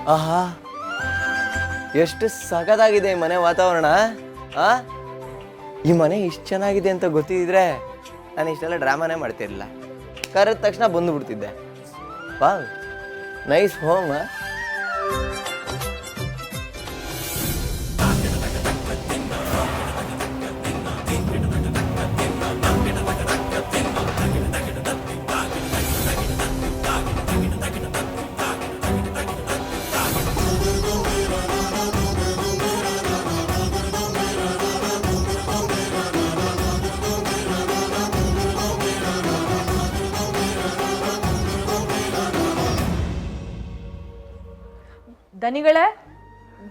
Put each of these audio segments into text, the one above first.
ಆಹಾ, ಎಷ್ಟು ಸಖತ್ತಾಗಿದೆ ಈ ಮನೆ ವಾತಾವರಣ. ಆ ಈ ಮನೆ ಇಷ್ಟು ಚೆನ್ನಾಗಿದೆ ಅಂತ ಗೊತ್ತಿದ್ರೆ ನಾನು ಇಷ್ಟೆಲ್ಲ ಡ್ರಾಮಾನೇ ಮಾಡ್ತಿರ್ಲಿಲ್ಲ. ಕರೆದ ತಕ್ಷಣ ಬಂದುಬಿಡ್ತಿದ್ದೆ. Wow, nice home. ದನಿಗಳೇ,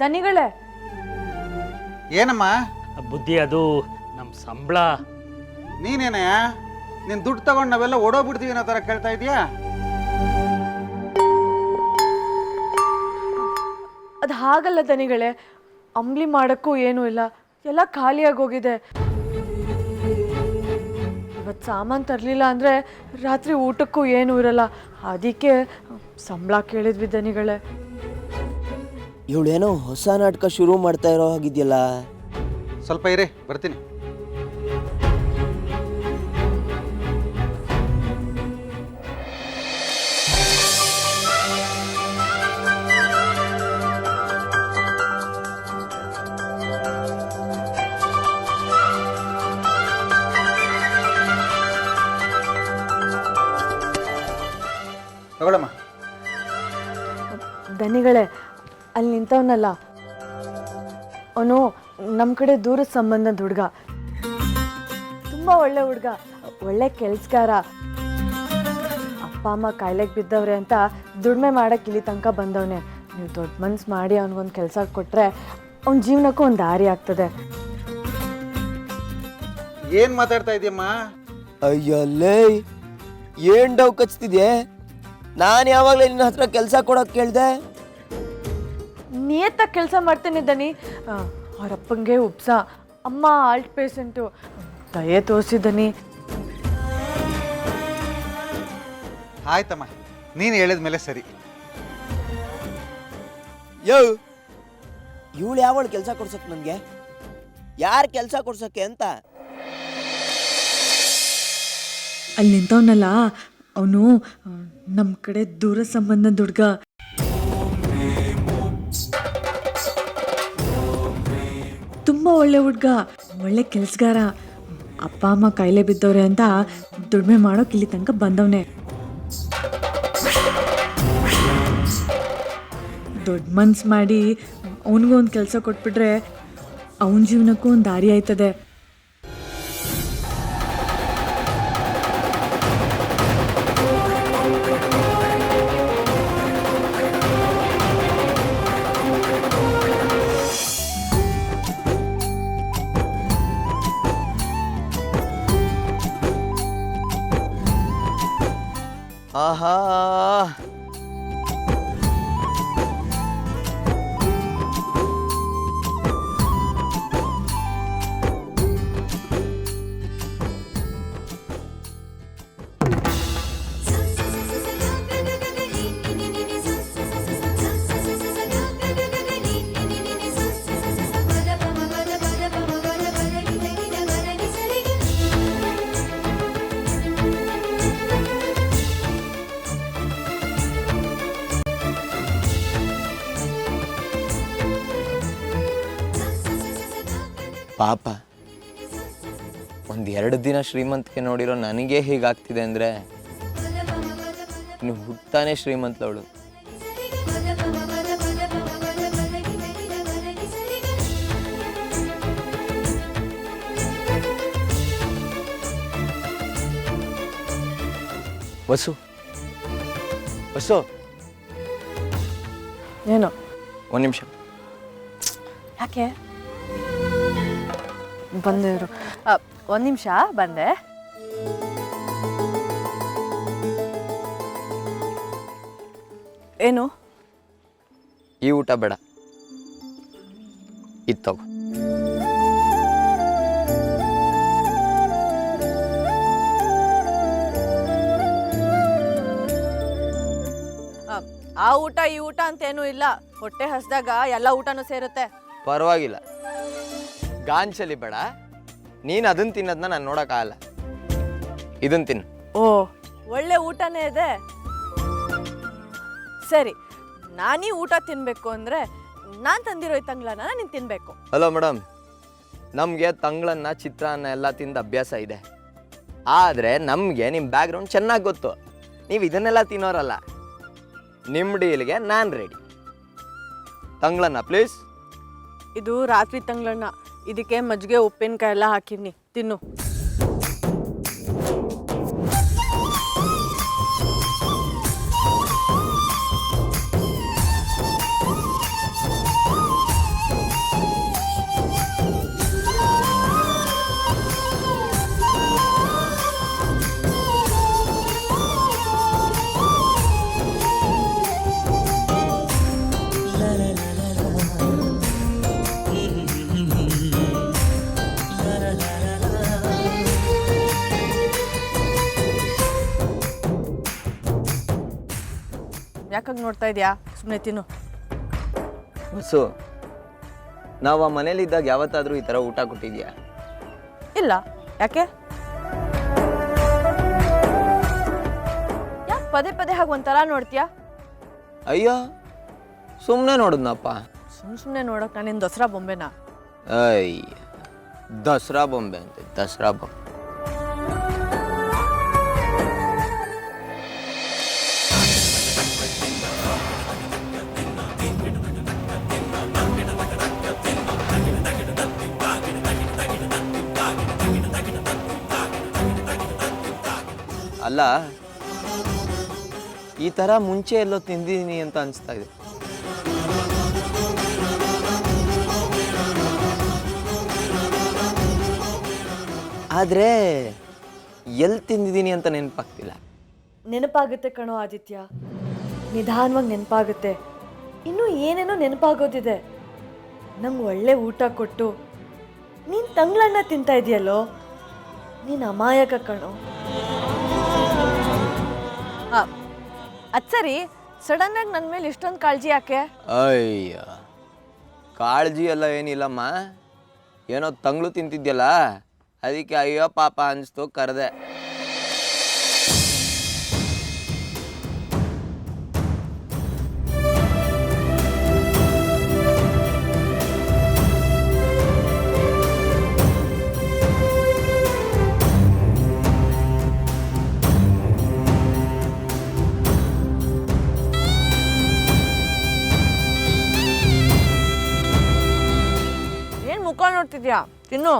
ದನಿಗಳೇ. ಏನಮ್ಮ ಬುದ್ಧಿ ಅದು ನಮ್ಮ ಸಂಬಳ. ನೀನೇನೆ ನೀನು ದುಡ್ಡು ತಗೊಂಡು ನಾವೆಲ್ಲ ಓಡೋಗ್ಬಿಡ್ತೀವಿ ಅನ್ನೋ ಥರ ಕೇಳ್ತಾ ಇದೀಯಾ? ಅದು ಹಾಗಲ್ಲ ದನಿಗಳೇ, ಅಂಬ್ಲಿ ಮಾಡೋಕ್ಕೂ ಏನೂ ಇಲ್ಲ, ಎಲ್ಲ ಖಾಲಿಯಾಗಿ ಹೋಗಿದೆ. ಇವತ್ತು ಸಾಮಾನು ತರಲಿಲ್ಲ ಅಂದರೆ ರಾತ್ರಿ ಊಟಕ್ಕೂ ಏನೂ ಇರಲ್ಲ. ಅದಕ್ಕೆ ಸಂಬಳ ಕೇಳಿದ್ವಿ ದನಿಗಳೇ. ಇವಳೇನೋ ಹೊಸ ನಾಟಕ ಶುರು ಮಾಡ್ತಾ ಇರೋ ಹಾಗಿದೆಯಲ್ಲ. ಸ್ವಲ್ಪ ಇರಿ, ಬರ್ತೀನಿ. ತಗೊಳಮ್ಮ. ದನಿಗಳೇ, ಅಲ್ಲಿ ನಿಂತವನಲ್ಲ, ಅವನು ನಮ್ಮ ಕಡೆ ದೂರದ ಸಂಬಂಧದ ಹುಡುಗ. ತುಂಬ ಒಳ್ಳೆ ಹುಡುಗ, ಒಳ್ಳೆ ಕೆಲ್ಸಗಾರ. ಅಪ್ಪ ಅಮ್ಮ ಕಾಯಿಲೆಗೆ ಬಿದ್ದವ್ರೆ ಅಂತ ದುಡಿಮೆ ಮಾಡಕ್ಕೆ ಇಲ್ಲಿ ತನಕ ಬಂದವನೇ. ನೀವು ದೊಡ್ಡ ಮನ್ಸು ಮಾಡಿ ಅವನಿಗೊಂದು ಕೆಲಸ ಕೊಟ್ಟರೆ ಅವನ ಜೀವನಕ್ಕೂ ಒಂದು ದಾರಿ ಆಗ್ತದೆ. ಏನು ಮಾತಾಡ್ತಾ ಇದೀಯಮ್ಮ? ಅಯ್ಯಲ್ಲೇ, ಏನ್ ಡವ್ ಕಚ್ತಿದ್ಯೆ? ನಾನು ಯಾವಾಗಲೇ ನಿನ್ನ ಹತ್ರ ಕೆಲಸ ಕೊಡೋಕೆ ಕೇಳಿದೆ? ನಿಯತ್ತಾಗಿ ಕೆಲಸ ಮಾಡ್ತೇನೆ ದನಿ. ಅವರಪ್ಪಂಗೆ ಉಪ್ಸ, ಅಮ್ಮ ಆಲ್ಟ್ ಪೇಷೆಂಟು. ದಯೆ ತೋರಿಸಿದನಿ. ಆಯ್ತಮ್ಮ, ನೀನು ಹೇಳಿದ ಮೇಲೆ ಸರಿ. ಯೋ, ಇವಳು ಯಾವಳು ಕೆಲಸ ಕೊಡ್ಸಕ್ಕೆ? ನನಗೆ ಯಾರು ಕೆಲಸ ಕೊಡ್ಸಕ್ಕೆ ಅಂತ? ಅಲ್ಲಿ ನಿಂತವನಲ್ಲ, ಅವನು ನಮ್ಮ ಕಡೆ ದೂರ ಸಂಬಂಧದ ಹುಡುಗ. ತುಂಬ ಒಳ್ಳೆ ಹುಡುಗ, ಒಳ್ಳೆ ಕೆಲಸಗಾರ. ಅಪ್ಪ ಅಮ್ಮ ಕಾಯಿಲೆ ಬಿದ್ದವ್ರೆ ಅಂತ ದುಡಿಮೆ ಮಾಡೋಕೆ ಇಲ್ಲಿ ತನಕ ಬಂದವನೇ. ದೊಡ್ಡ ಮನ್ಸು ಮಾಡಿ ಅವನಿಗೂ ಒಂದು ಕೆಲಸ ಕೊಟ್ಬಿಟ್ರೆ ಅವನ ಜೀವನಕ್ಕೂ ಒಂದು ದಾರಿ ಆಯ್ತದೆ. ಆಹಾ, ಪಾಪ ಒಂದೆರಡು ದಿನ ಶ್ರೀಮಂತಿಕೆ ನೋಡಿರೋ ನನಗೆ ಹೀಗಾಗ್ತಿದೆ ಅಂದರೆ ಇನ್ನು ಹುಟ್ಟಾನೆ ಶ್ರೀಮಂತಳವಳು. ವಸು, ವಸು, ಏನು? ಒಂದು ನಿಮಿಷ. ಯಾಕೆ? ಬಂದರು. ಒಂದು ನಿಮಿಷ, ಬಂದೆ. ಏನು? ಈ ಊಟ ಬೇಡ, ಇದು ತಗೋ. ಆ ಊಟ ಈ ಊಟ ಅಂತೇನೂ ಇಲ್ಲ. ಹೊಟ್ಟೆ ಹಸ್ದಾಗ ಎಲ್ಲ ಊಟನೂ ಸೇರುತ್ತೆ. ಪರವಾಗಿಲ್ಲ, ಗಾಂಚಲಿ ಬೇಡ. ನೀನು ಅದನ್ನ ತಿನ್ನೋದನ್ನ ನಾನು ನೋಡೋಕ್ಕಾಗಲ್ಲ. ಇದನ್ನ ತಿನ್ನು. ಓ, ಒಳ್ಳೆ ಊಟನೇ ಇದೆ. ಸರಿ, ನಾನೀ ಊಟ ತಿನ್ಬೇಕು ಅಂದ್ರೆ ನಾನು ತಂದಿರೋ ಈ ತಂಗ್ಳನ್ನ ನೀನು ತಿನ್ಬೇಕು. ಹಲೋ ಮೇಡಮ್, ನಮಗೆ ತಂಗ್ಳನ್ನ ಚಿತ್ರಾನ್ನ ಎಲ್ಲ ತಿಂದು ಅಭ್ಯಾಸ ಇದೆ. ಆದರೆ ನಮಗೆ ನಿಮ್ಮ ಬ್ಯಾಕ್ಗ್ರೌಂಡ್ ಚೆನ್ನಾಗಿ ಗೊತ್ತು. ನೀವು ಇದನ್ನೆಲ್ಲ ತಿನ್ನೋರಲ್ಲ. ನಿಮ್ಮ ಡೀಲ್ಗೆ ನಾನು ರೆಡಿ. ತಂಗ್ಳನ್ನ ಪ್ಲೀಸ್. ಇದು ರಾತ್ರಿ ತಂಗ್ಳನ್ನ. ಇದಕ್ಕೆ ಮಜ್ಜಿಗೆ ಉಪ್ಪಿನಕಾಯಿ ಎಲ್ಲ ಹಾಕಿನಿ, ತಿನ್ನು. ಯಾಕಾಗಿ ನೋಡ್ತಾ ಇದೆಯಾ? ಸುಮ್ಮನೆ ತಿನ್ನು. ಬಸ್ಸು, ನಾವು ಆ ಮನೇಲಿದ್ದಾಗ ಯಾವತ್ತಾದರೂ ಈ ಥರ ಊಟ ಕೊಟ್ಟಿದ್ಯಾ? ಇಲ್ಲ. ಯಾಕೆ ಪದೇ ಪದೇ ಹಾಗೆ ಒಂಥರ ನೋಡ್ತೀಯಾ? ಅಯ್ಯೋ, ಸುಮ್ಮನೆ ನೋಡಿದ್ನಪ್ಪ. ಸುಮ್ಮನೆ ನೋಡೋಕೆ ನಾನೇನು ದಸರಾ ಬೊಂಬೆನಾ? ಅಯ್ಯ, ದಸರಾ ಬೊಂಬೆ ಅಂತೆ, ದಸರಾ ಬೊಂಬೆ. ಅಲ್ಲ, ಈ ಥರ ಮುಂಚೆ ಎಲ್ಲೋ ತಿಂದಿದ್ದೀನಿ ಅಂತ ಅನಿಸ್ತಾ ಇದೆ. ಆದರೆ ಎಲ್ಲಿ ತಿಂದಿದ್ದೀನಿ ಅಂತ ನೆನಪಾಗ್ತಿಲ್ಲ. ನೆನಪಾಗುತ್ತೆ ಕಣೋ ಆದಿತ್ಯ, ನಿಧಾನವಾಗಿ ನೆನಪಾಗುತ್ತೆ. ಇನ್ನೂ ಏನೇನೋ ನೆನಪಾಗೋದಿದೆ. ನಂಗೆ ಒಳ್ಳೆ ಊಟ ಕೊಟ್ಟು ನೀನು ತಂಗ್ಳನ್ನ ತಿಂತಾ ಇದೆಯಲ್ಲೋ, ನೀನು ಅಮಾಯಕ ಕಣೋ. ಅದು ಸರಿ, ಸಡನ್ನಾಗಿ ನನ್ನ ಮೇಲೆ ಇಷ್ಟೊಂದು ಕಾಳಜಿ ಯಾಕೆ? ಅಯ್ಯ, ಕಾಳಜಿ ಎಲ್ಲ ಏನಿಲ್ಲಮ್ಮ. ಏನೋ ತಂಗ್ಳು ತಿಂತಿದ್ಯಲ್ಲ, ಅದಕ್ಕೆ ಅಯ್ಯೋ ಪಾಪ ಅನಿಸ್ತು, ಕರೆದೆ. ಏನು ಮುಖ ನೋಡ್ತಿದ್ಯಾ? ತಿನ್ನು.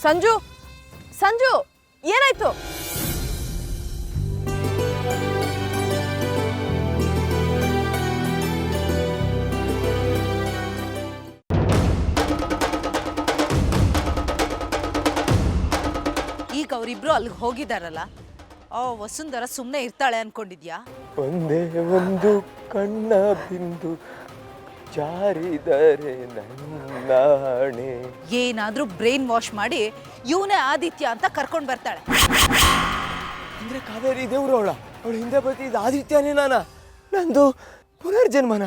ಸಂಜು, ಸಂಜು, ಏನಾಯ್ತು? ಈಗ ಅವರಿಬ್ರು ಅಲ್ಲಿಗೆ ಹೋಗಿದಾರಲ್ಲ, ವಸುಂಧರ ಸುಮ್ಮನೆ ಇರ್ತಾಳೆ ಅನ್ಕೊಂಡಿದ್ಯಾ? ಒಂದೇ ಒಂದು ಕಣ್ಣ ಬಿಂದು ಜಾರಿದರೆ ನನ್ನಾಣೆ. ಏನಾದ್ರೂ ಬ್ರೈನ್ ವಾಶ್ ಮಾಡಿ ಇವನೇ ಆದಿತ್ಯ ಅಂತ ಕರ್ಕೊಂಡು ಬರ್ತಾಳೆ. ಅಂದ್ರೆ ಕಾವೇರಿ ದೇವ್ರು ಅವಳು ಹಿಂದೆ ಬರ್ತಿದ್ದ ಆದಿತ್ಯನೇ ನಂದು ಪುನರ್ಜನ್ಮನ.